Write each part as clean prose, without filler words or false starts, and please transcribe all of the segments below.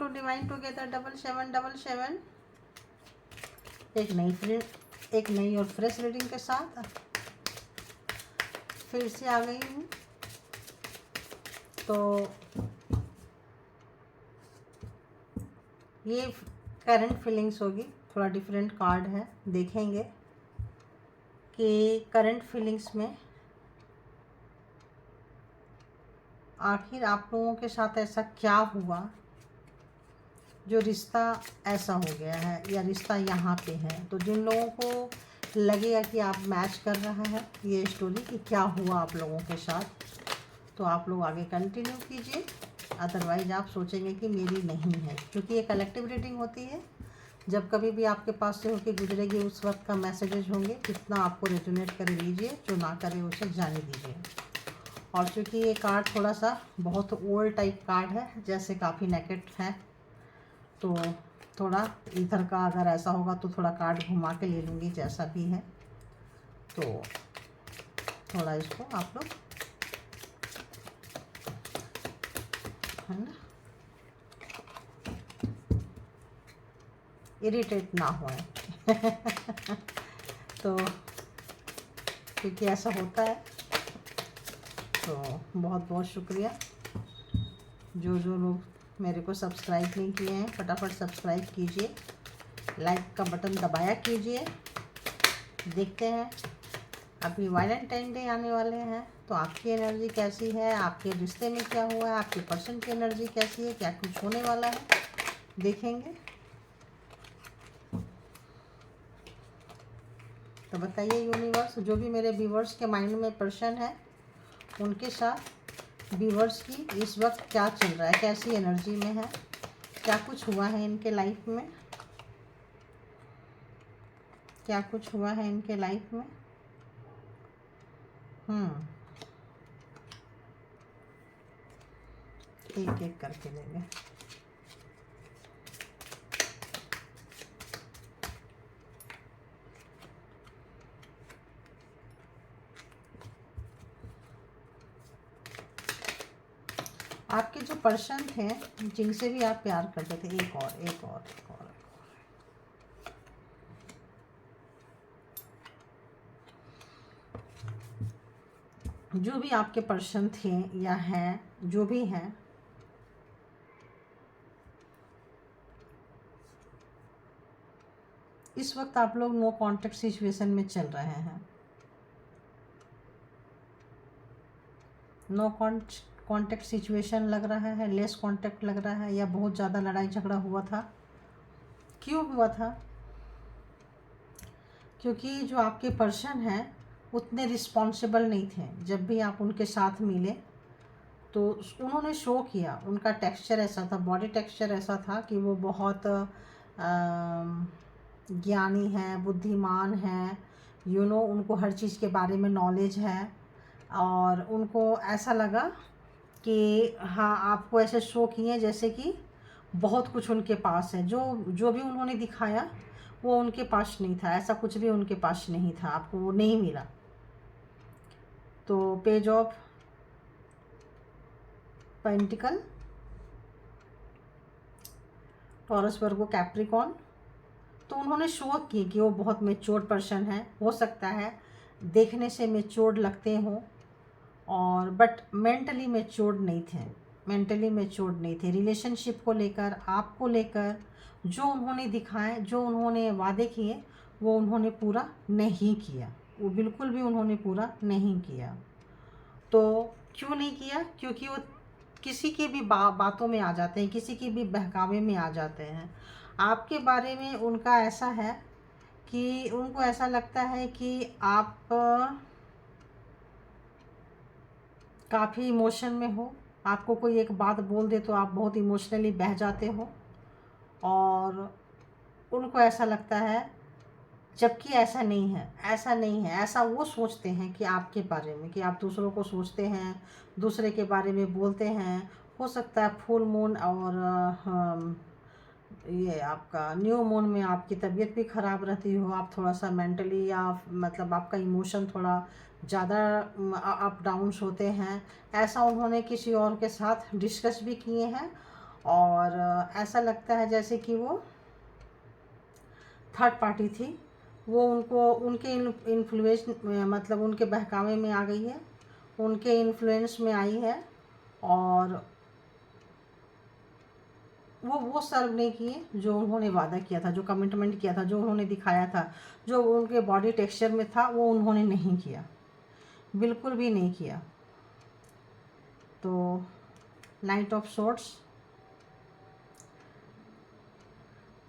To divine together 7777। एक नई और फ्रेश रीडिंग के साथ फिर से आ गई हूँ। तो ये करंट फीलिंग्स होगी, थोड़ा डिफरेंट कार्ड है। देखेंगे कि करंट फीलिंग्स में आखिर आप लोगों के साथ ऐसा क्या हुआ जो रिश्ता ऐसा हो गया है या रिश्ता यहाँ पे है। तो जिन लोगों को लगेगा कि आप मैच कर रहा है ये स्टोरी कि क्या हुआ आप लोगों के साथ, तो आप लोग आगे कंटिन्यू कीजिए। अदरवाइज आप सोचेंगे कि मेरी नहीं है, क्योंकि ये कलेक्टिव रीडिंग होती है। जब कभी भी आपके पास से होकर गुजरेगी उस वक्त का मैसेजेस होंगे, कितना आपको रेजोनेट करे लीजिए, जो ना करे उसे जाने दीजिए। और चूँकि ये कार्ड थोड़ा सा बहुत ओल्ड टाइप कार्ड है, जैसे काफ़ी नेकेड है, तो थोड़ा इधर का अगर ऐसा होगा तो थोड़ा कार्ड घुमा के ले लूँगी, जैसा भी है। तो थोड़ा इसको आप लोग है ना इरिटेट ना होए तो क्योंकि ऐसा होता है। तो बहुत बहुत शुक्रिया जो लोग मेरे को सब्सक्राइब नहीं किए हैं, फटाफट सब्सक्राइब कीजिए, लाइक का बटन दबाया कीजिए। देखते हैं अभी वैलेंटाइन डे आने वाले हैं, तो आपकी एनर्जी कैसी है, आपके रिश्ते में क्या हुआ है, आपके पर्सन की एनर्जी कैसी है, क्या कुछ होने वाला है, देखेंगे। तो बताइए यूनिवर्स, जो भी मेरे व्यूवर्स के माइंड में पर्सन है उनके साथ व्यूवर्स की इस वक्त क्या चल रहा है, कैसी एनर्जी में है, क्या कुछ हुआ है इनके लाइफ में, क्या कुछ हुआ है इनके लाइफ में। एक एक करके लेंगे। आपके जो पर्सन थे जिनसे भी आप प्यार करते थे, एक और जो भी आपके पर्सन थे या हैं, जो भी हैं, इस वक्त आप लोग नो कांटेक्ट सिचुएशन में चल रहे हैं। नो कांटेक्ट सिचुएशन लग रहा है, लेस कांटेक्ट लग रहा है, या बहुत ज़्यादा लड़ाई झगड़ा हुआ था। क्यों हुआ था? क्योंकि जो आपके पर्सन हैं उतने रिस्पॉन्सिबल नहीं थे। जब भी आप उनके साथ मिले तो उन्होंने शो किया, उनका टेक्सचर ऐसा था, बॉडी टेक्सचर ऐसा था कि वो बहुत ज्ञानी हैं, बुद्धिमान हैं, उनको हर चीज़ के बारे में नॉलेज है। और उनको ऐसा लगा कि हाँ, आपको ऐसे शो किए जैसे कि बहुत कुछ उनके पास है। जो भी उन्होंने दिखाया वो उनके पास नहीं था, ऐसा कुछ भी उनके पास नहीं था, आपको वो नहीं मिला। तो page of pentacle, taurus, Virgo, Capricorn. तो उन्होंने शो किए कि वो बहुत मैच्योर पर्सन है। हो सकता है देखने से मैच्योर लगते हों, और बट मेंटली मैच्योर नहीं थे। रिलेशनशिप को लेकर, आपको लेकर जो उन्होंने दिखाए, जो उन्होंने वादे किए, वो उन्होंने पूरा नहीं किया। वो बिल्कुल भी उन्होंने पूरा नहीं किया। तो क्यों नहीं किया? क्योंकि वो किसी की भी बातों में आ जाते हैं, किसी की भी बहकावे में आ जाते हैं। आपके बारे में उनका ऐसा है कि उनको ऐसा लगता है कि आप काफ़ी इमोशन में हो। आपको कोई एक बात बोल दे तो आप बहुत इमोशनली बह जाते हो, और उनको ऐसा लगता है, जबकि ऐसा नहीं है। ऐसा वो सोचते हैं कि आपके बारे में, कि आप दूसरों को सोचते हैं, दूसरे के बारे में बोलते हैं। हो सकता है फुल मून और ये आपका न्यू मून में आपकी तबीयत भी ख़राब रहती हो, आप थोड़ा सा मेंटली या मतलब आपका इमोशन थोड़ा ज़्यादा अप डाउन्स होते हैं। ऐसा उन्होंने किसी और के साथ डिस्कस भी किए हैं, और ऐसा लगता है जैसे कि वो थर्ड पार्टी थी, वो उनको उनके इन्फ्लुएंस मतलब उनके बहकावे में आ गई है, उनके इन्फ्लुएंस में आई है, और वो सर्व नहीं किए जो उन्होंने वादा किया था, जो कमिटमेंट किया था, जो उन्होंने दिखाया था, जो उनके बॉडी टेक्सचर में था, वो उन्होंने नहीं किया, बिल्कुल भी नहीं किया। तो नाइट ऑफ सॉर्ड्स,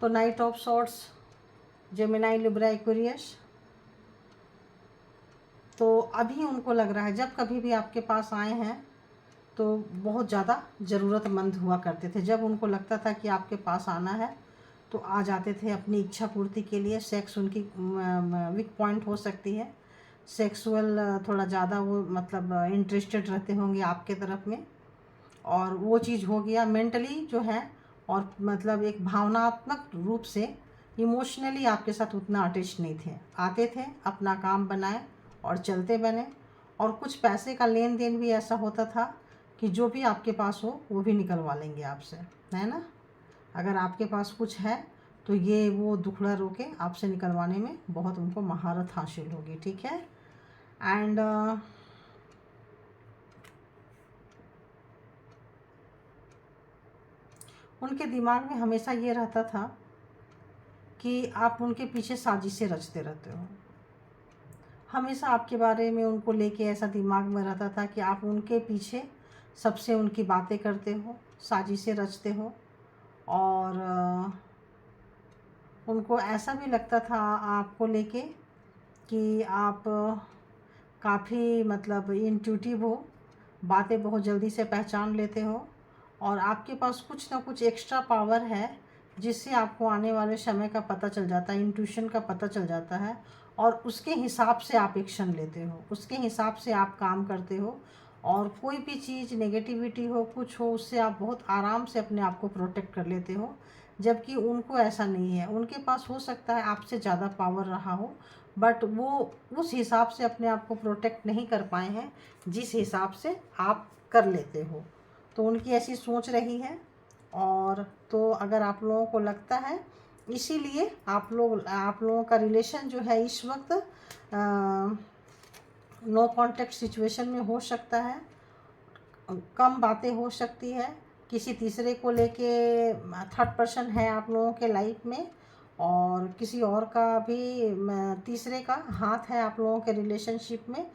तो night of swords Gemini Libra Aquarius, तो अभी उनको लग रहा है जब कभी भी आपके पास आए हैं तो बहुत ज़्यादा ज़रूरतमंद हुआ करते थे। जब उनको लगता था कि आपके पास आना है तो आ जाते थे अपनी इच्छा पूर्ति के लिए। सेक्स उनकी वीक पॉइंट हो सकती है, सेक्सुअल थोड़ा ज़्यादा वो मतलब इंटरेस्टेड रहते होंगे आपके तरफ में, और वो चीज़ हो गया। मेंटली जो है और मतलब एक भावनात्मक रूप से इमोशनली आपके साथ उतना अटैच नहीं थे। आते थे, अपना काम बनाए और चलते बने, और कुछ पैसे का लेन देन भी ऐसा होता था कि जो भी आपके पास हो वो भी निकलवा लेंगे आपसे, है ना। अगर आपके पास कुछ है तो ये वो दुखड़ा रोके आपसे निकलवाने में बहुत उनको महारत हासिल होगी, ठीक है। एंड उनके दिमाग में हमेशा ये रहता था कि आप उनके पीछे साजिशें रचते रहते हो। हमेशा आपके बारे में उनको लेके ऐसा दिमाग में रहता था कि आप उनके पीछे सबसे उनकी बातें करते हो, साजिशें रचते हो, और उनको ऐसा भी लगता था आपको लेके कि आप काफ़ी मतलब इंट्यूटिव हो, बातें बहुत जल्दी से पहचान लेते हो, और आपके पास कुछ ना कुछ एक्स्ट्रा पावर है जिससे आपको आने वाले समय का पता चल जाता है, इंट्यूशन का पता चल जाता है, और उसके हिसाब से आप एक्शन लेते हो, उसके हिसाब से आप काम करते हो, और कोई भी चीज़ नेगेटिविटी हो, कुछ हो, उससे आप बहुत आराम से अपने आप को प्रोटेक्ट कर लेते हो। जबकि उनको ऐसा नहीं है, उनके पास हो सकता है आपसे ज़्यादा पावर रहा हो, बट वो उस हिसाब से अपने आप को प्रोटेक्ट नहीं कर पाए हैं जिस हिसाब से आप कर लेते हो। तो उनकी ऐसी सोच रही है। और तो अगर आप लोगों को लगता है, इसीलिए आप लोगों का रिलेशन जो है इस वक्त नो कॉन्टेक्ट सिचुएशन में हो सकता है, कम बातें हो सकती है, किसी तीसरे को लेके थर्ड पर्सन है आप लोगों के लाइफ में, और किसी और का भी तीसरे का हाथ है आप लोगों के रिलेशनशिप में।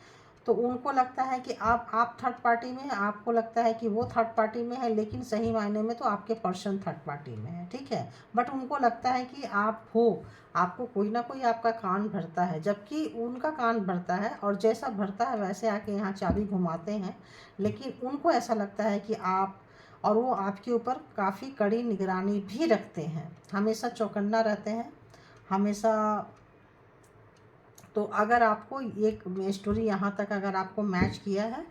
तो उनको लगता है कि आप थर्ड पार्टी में हैं, आपको लगता है कि वो थर्ड पार्टी में है, लेकिन सही मायने में तो आपके पर्सन थर्ड पार्टी में है, ठीक है। बट उनको लगता है कि आप हो, आपको कोई ना कोई आपका कान भरता है, जबकि उनका कान भरता है, और जैसा भरता है वैसे आके यहाँ चाबी घुमाते हैं। लेकिन उनको ऐसा लगता है कि आप, और वो आपके ऊपर काफ़ी कड़ी निगरानी भी रखते हैं, हमेशा चौकन्ना रहते हैं हमेशा। तो अगर आपको ये स्टोरी यहाँ तक अगर आपको मैच किया है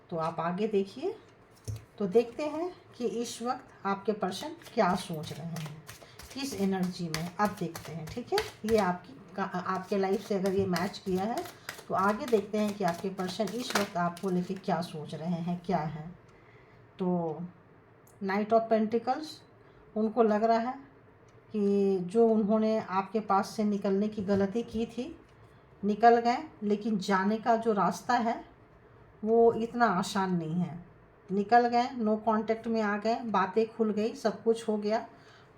तो आप आगे देखिए। तो देखते हैं कि इस वक्त आपके पर्सन क्या सोच रहे हैं, किस एनर्जी में, अब देखते हैं, ठीक है। ये आपके लाइफ से अगर ये मैच किया है तो आगे देखते हैं कि आपके पर्सन इस वक्त आपको लेके क्या सोच रहे हैं, क्या है। तो नाइट ऑफ पेंटिकल्स, उनको लग रहा है कि जो उन्होंने आपके पास से निकलने की गलती की थी, निकल गए, लेकिन जाने का जो रास्ता है वो इतना आसान नहीं है। निकल गए, नो कांटेक्ट में आ गए, बातें खुल गई, सब कुछ हो गया,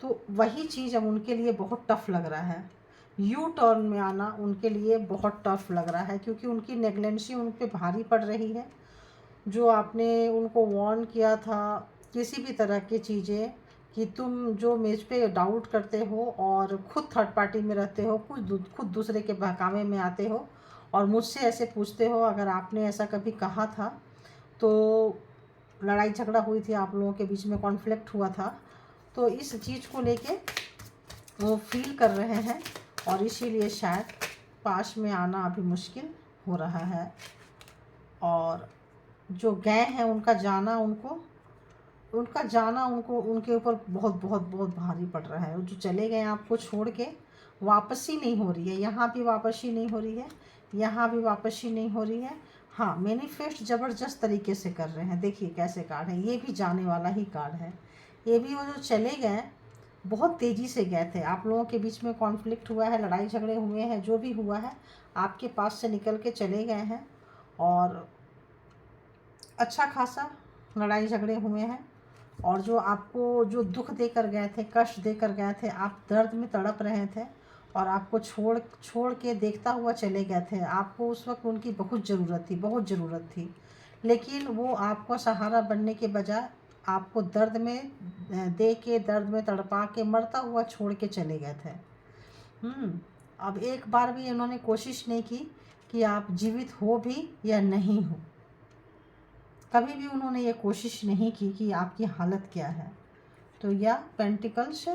तो वही चीज़ अब उनके लिए बहुत टफ लग रहा है। यू टर्न में आना उनके लिए बहुत टफ लग रहा है, क्योंकि उनकी नेगलेंसी उन पर भारी पड़ रही है। जो आपने उनको वार्न किया था किसी भी तरह की चीज़ें, कि तुम जो मेज पे डाउट करते हो और खुद थर्ड पार्टी में रहते हो, खुद दूसरे के बहकावे में आते हो, और मुझसे ऐसे पूछते हो। अगर आपने ऐसा कभी कहा था तो लड़ाई झगड़ा हुई थी, आप लोगों के बीच में कॉन्फ्लिक्ट हुआ था, तो इस चीज़ को लेके वो फील कर रहे हैं, और इसीलिए शायद पास में आना अभी मुश्किल हो रहा है। और जो गए हैं उनका जाना उनको उनके ऊपर बहुत बहुत बहुत भारी पड़ रहा है। जो चले गए आपको छोड़ के, वापसी नहीं हो रही है, यहाँ भी वापसी नहीं हो रही है, यहाँ भी वापसी नहीं हो रही है। हाँ, मैनिफेस्ट ज़बरदस्त तरीके से कर रहे हैं। देखिए कैसे कार्ड है, ये भी जाने वाला ही कार्ड है, ये भी वो जो चले गए बहुत तेज़ी से गए थे। आप लोगों के बीच में कॉन्फ्लिक्ट हुआ है, लड़ाई झगड़े हुए हैं, जो भी हुआ है आपके पास से निकल के चले गए हैं और अच्छा खासा लड़ाई झगड़े हुए हैं। और जो आपको जो दुख देकर गए थे, कष्ट देकर गए थे, आप दर्द में तड़प रहे थे और आपको छोड़ छोड़ के देखता हुआ चले गए थे। आपको उस वक्त उनकी बहुत ज़रूरत थी, बहुत ज़रूरत थी, लेकिन वो आपको सहारा बनने के बजाय आपको दर्द में दे के, दर्द में तड़पा के, मरता हुआ छोड़ के चले गए थे। अब एक बार भी उन्होंने कोशिश नहीं की कि आप जीवित हो भी या नहीं हो। कभी भी उन्होंने ये कोशिश नहीं की कि आपकी हालत क्या है। तो या pentacles,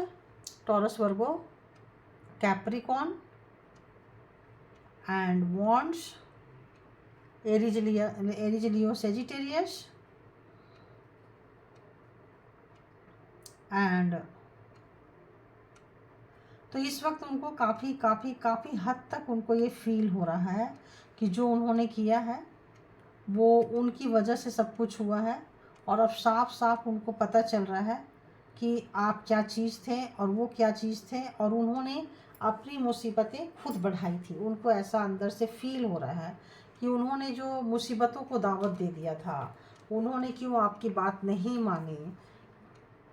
Taurus Virgo, Capricorn and wands, Aries Leo Sagittarius and तो इस वक्त उनको काफ़ी काफ़ी काफ़ी हद तक उनको ये फील हो रहा है कि जो उन्होंने किया है वो उनकी वजह से सब कुछ हुआ है। और अब साफ साफ उनको पता चल रहा है कि आप क्या चीज़ थे और वो क्या चीज़ थे, और उन्होंने अपनी मुसीबतें खुद बढ़ाई थी। उनको ऐसा अंदर से फील हो रहा है कि उन्होंने जो मुसीबतों को दावत दे दिया था, उन्होंने क्यों आपकी बात नहीं मानी,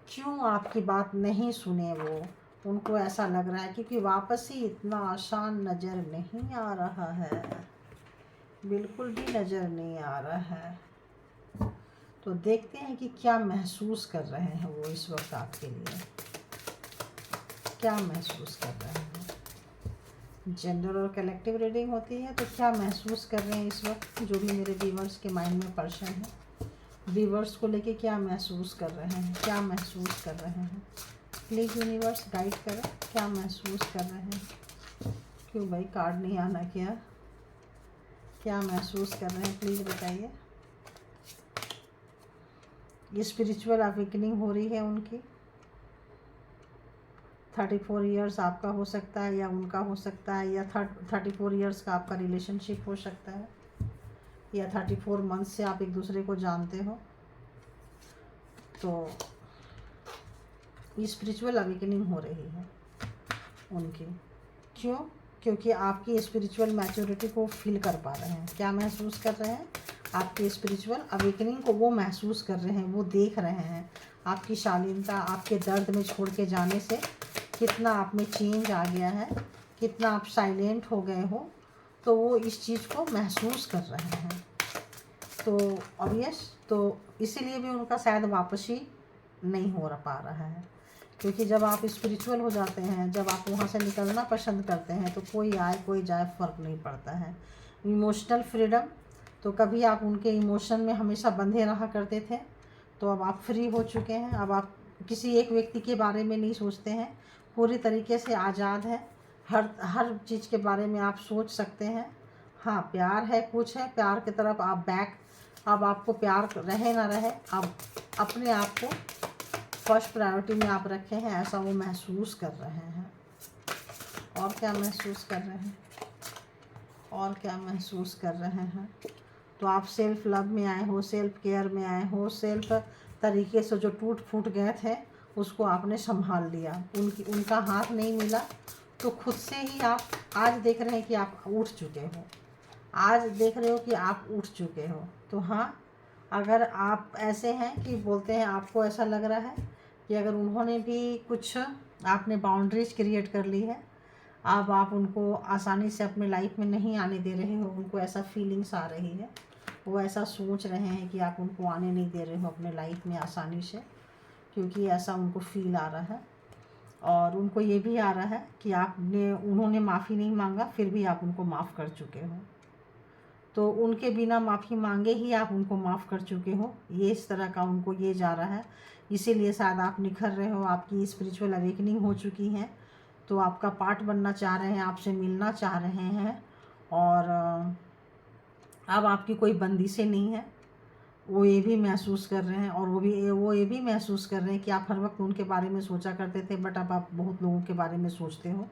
क्यों आपकी बात नहीं सुने वो। उनको ऐसा लग रहा है क्योंकि वापसी इतना आसान नज़र नहीं आ रहा है, बिल्कुल भी नज़र नहीं आ रहा है। तो देखते हैं कि क्या महसूस कर रहे हैं वो इस वक्त आपके लिए, क्या महसूस कर रहे हैं। जेंडर और कलेक्टिव रीडिंग होती है, तो क्या महसूस कर रहे हैं इस वक्त जो भी मेरे व्यूअर्स के माइंड में पर्सन है, व्यूअर्स को लेके क्या महसूस कर रहे हैं, क्या महसूस कर रहे हैं। प्लीज़ यूनिवर्स गाइड करें, क्या महसूस कर रहे हैं। क्यों भाई कार्ड नहीं आना, क्या महसूस कर रहे हैं, प्लीज़ बताइए। ये स्पिरिचुअल अवेकनिंग हो रही है उनकी। 34 इयर्स आपका हो सकता है या उनका हो सकता है, या 34 इयर्स का आपका रिलेशनशिप हो सकता है, या 34 मंथ से आप एक दूसरे को जानते हो। तो ये स्पिरिचुअल अवेकनिंग हो रही है उनकी। क्यों? क्योंकि आपकी स्पिरिचुअल मैच्योरिटी को फील कर पा रहे हैं। क्या महसूस कर रहे हैं? आपकी स्पिरिचुअल अवेकनिंग को वो महसूस कर रहे हैं, वो देख रहे हैं। आपकी शालीनता आपके दर्द में छोड़ के जाने से कितना आप में चेंज आ गया है, कितना आप साइलेंट हो गए हो, तो वो इस चीज़ को महसूस कर रहे हैं। तो ऑब्वियस, तो इसीलिए भी उनका शायद वापसी नहीं हो पा रहा है, क्योंकि जब आप स्पिरिचुअल हो जाते हैं, जब आप वहाँ से निकलना पसंद करते हैं, तो कोई आए कोई जाए फ़र्क नहीं पड़ता है। इमोशनल फ्रीडम, तो कभी आप उनके इमोशन में हमेशा बंधे रहा करते थे, तो अब आप फ्री हो चुके हैं। अब आप किसी एक व्यक्ति के बारे में नहीं सोचते हैं, पूरी तरीके से आज़ाद है। हर चीज़ के बारे में आप सोच सकते हैं। हाँ, प्यार है, कुछ है, प्यार की तरफ आप बैक, अब आपको प्यार रहे ना रहे, अब अपने आप को फर्स्ट प्रायोरिटी में आप रखे हैं, ऐसा वो महसूस कर रहे हैं। और क्या महसूस कर रहे हैं, और क्या महसूस कर रहे हैं। तो आप सेल्फ लव में आए हो, सेल्फ केयर में आए हो, सेल्फ तरीके से जो टूट फूट गए थे उसको आपने संभाल लिया। उनका हाथ नहीं मिला, तो खुद से ही आप आज देख रहे हैं कि आप उठ चुके हो, आज देख रहे हो कि आप उठ चुके हो। तो हाँ, अगर आप ऐसे हैं कि बोलते हैं, आपको ऐसा लग रहा है कि अगर उन्होंने भी कुछ, आपने बाउंड्रीज क्रिएट कर ली है, अब आप उनको आसानी से अपने लाइफ में नहीं आने दे रहे हो, उनको ऐसा फीलिंग्स आ रही है, वो ऐसा सोच रहे हैं कि आप उनको आने नहीं दे रहे हो अपने लाइफ में आसानी से, क्योंकि ऐसा उनको फील आ रहा है। और उनको ये भी आ रहा है कि उन्होंने माफ़ी नहीं मांगा, फिर भी आप उनको माफ़ कर चुके हो। तो उनके बिना माफ़ी मांगे ही आप उनको माफ़ कर चुके हो, ये इस तरह का उनको ये जा रहा है। इसीलिए शायद आप निखर रहे हो, आपकी स्पिरिचुअल अवेकनिंग हो चुकी है, तो आपका पार्ट बनना चाह रहे हैं, आपसे मिलना चाह रहे हैं। और अब आपकी कोई बंदिशें नहीं है, वो ये भी महसूस कर रहे हैं। और वो ये भी महसूस कर रहे हैं कि आप हर वक्त उनके बारे में सोचा करते थे, बट अब आप बहुत लोगों के बारे में सोचते हो।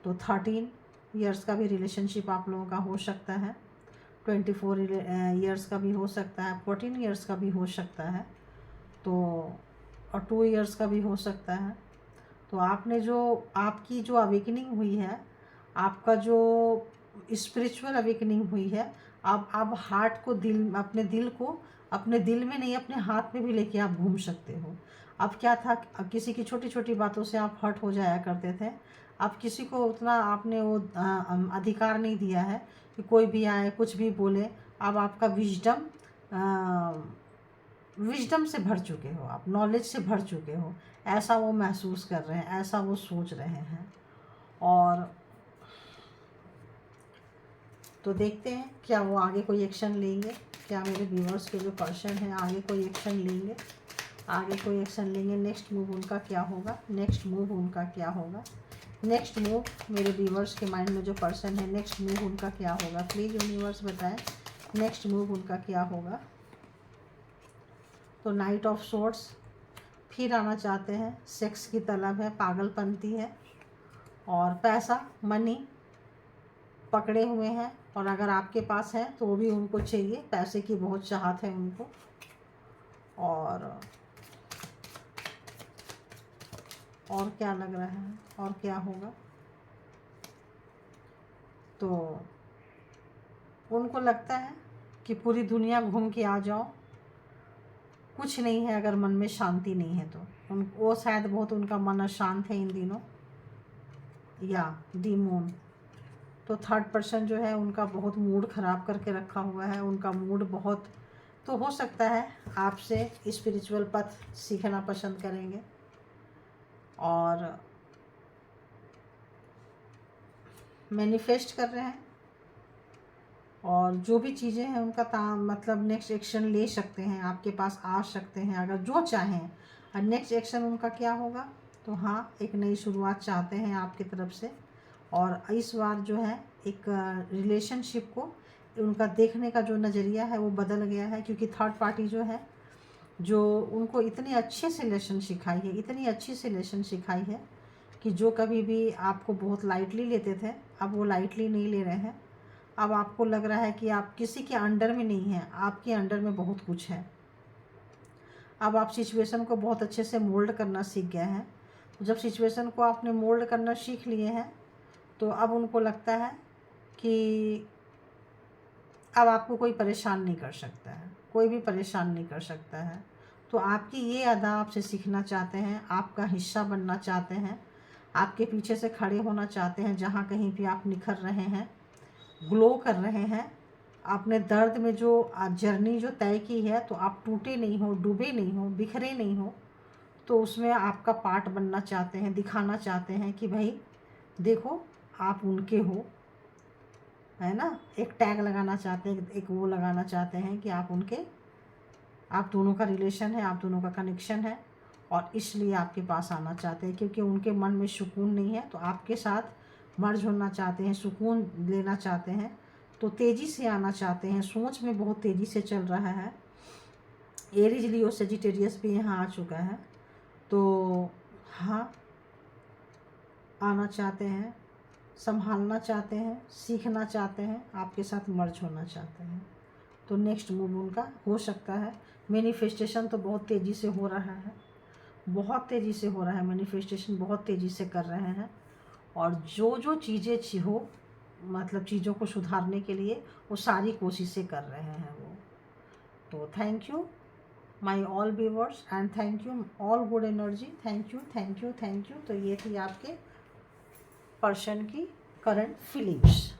तो 13 इयर्स का भी रिलेशनशिप आप लोगों का हो सकता है, 24 इयर्स का भी हो सकता है, 14 इयर्स का भी हो सकता है। तो और 2 इयर्स का भी हो सकता है। तो आपने जो आपकी जो अवेकनिंग हुई है, आपका जो स्पिरिचुअल अवेकनिंग हुई है, आप हार्ट को अपने दिल को अपने दिल में नहीं अपने हाथ में भी लेके आप घूम सकते हो। अब क्या था, किसी की छोटी छोटी बातों से आप हर्ट हो जाया करते थे। अब किसी को उतना आपने वो अधिकार नहीं दिया है कि कोई भी आए कुछ भी बोले। अब आपका विजडम से भर चुके हो, आप नॉलेज से भर चुके हो, ऐसा वो महसूस कर रहे हैं, ऐसा वो सोच रहे हैं। और तो देखते हैं क्या वो आगे कोई एक्शन लेंगे, क्या मेरे व्यूअर्स के जो पर्सन हैं आगे कोई एक्शन लेंगे, आगे कोई एक्शन लेंगे। नेक्स्ट मूव उनका क्या होगा, नेक्स्ट मूव उनका क्या होगा, नेक्स्ट मूव मेरे व्यूअर्स के माइंड में जो पर्सन है, नेक्स्ट मूव उनका क्या होगा। प्लीज़ यूनिवर्स बताएं नेक्स्ट मूव उनका क्या होगा। तो नाइट ऑफ सोर्ड्स फिर आना चाहते हैं, सेक्स की तलब है, पागलपंती है और पैसा मनी पकड़े हुए हैं। और अगर आपके पास है तो वो भी उनको चाहिए, पैसे की बहुत चाहत है उनको। और क्या लग रहा है और क्या होगा, तो उनको लगता है कि पूरी दुनिया घूम के आ जाओ, कुछ नहीं है अगर मन में शांति नहीं है तो। वो शायद बहुत उनका मन अशांत है इन दिनों, या दी मून। तो थर्ड पर्सन जो है उनका बहुत मूड ख़राब करके रखा हुआ है, उनका मूड बहुत, तो हो सकता है आपसे स्पिरिचुअल पथ सीखना पसंद करेंगे। और मैनिफेस्ट कर रहे हैं, और जो भी चीज़ें हैं उनका मतलब नेक्स्ट एक्शन ले सकते हैं, आपके पास आ सकते हैं अगर जो चाहें। और नेक्स्ट एक्शन उनका क्या होगा, तो हाँ एक नई शुरुआत चाहते हैं आपकी तरफ से। और इस बार जो है एक रिलेशनशिप को उनका देखने का जो नज़रिया है वो बदल गया है, क्योंकि थर्ड पार्टी जो है जो उनको इतनी अच्छे से लेसन सिखाई है, इतनी अच्छी से लेसन सिखाई है कि जो कभी भी आपको बहुत लाइटली लेते थे अब वो लाइटली नहीं ले रहे हैं। अब आपको लग रहा है कि आप किसी के अंडर में नहीं हैं, आपके अंडर में बहुत कुछ है। अब आप सिचुएशन को बहुत अच्छे से मोल्ड करना सीख गए हैं। जब सिचुएशन को आपने मोल्ड करना सीख लिए हैं तो अब उनको लगता है कि अब आपको कोई परेशान नहीं कर सकता है, कोई भी परेशान नहीं कर सकता है। तो आपकी ये अदा आपसे सीखना चाहते हैं, आपका हिस्सा बनना चाहते हैं, आपके पीछे से खड़े होना चाहते हैं, जहाँ कहीं भी आप निखर रहे हैं, ग्लो कर रहे हैं। आपने दर्द में जो जर्नी जो तय की है, तो आप टूटे नहीं हो, डूबे नहीं हो, बिखरे नहीं हो, तो उसमें आपका पार्ट बनना चाहते हैं, दिखाना चाहते हैं कि भाई देखो आप उनके हो, है ना। एक टैग लगाना चाहते हैं, एक वो लगाना चाहते हैं कि आप उनके, आप दोनों का रिलेशन है, आप दोनों का कनेक्शन है, और इसलिए आपके पास आना चाहते हैं क्योंकि उनके मन में सुकून नहीं है, तो आपके साथ मर्ज होना चाहते हैं, सुकून लेना चाहते हैं। तो तेज़ी से आना चाहते हैं, सोच में बहुत तेज़ी से चल रहा है। एरीज लियो सेजिटेरियस भी यहाँ आ चुका है। तो हाँ आना चाहते हैं, संभालना चाहते हैं, सीखना चाहते हैं, आपके साथ मर्ज होना चाहते हैं। तो नेक्स्ट मूव उनका हो सकता है। मैनिफेस्टेशन तो बहुत तेज़ी से हो रहा है, बहुत तेज़ी से हो रहा है, मैनिफेस्टेशन बहुत तेज़ी से कर रहे हैं। और जो जो चीज़ें हो, मतलब चीज़ों को सुधारने के लिए वो सारी कोशिशें कर रहे हैं वो। तो thank you my all viewers and thank you all good energy, thank you thank you thank you. तो ये थी आपके पर्सन की करंट फीलिंग्स।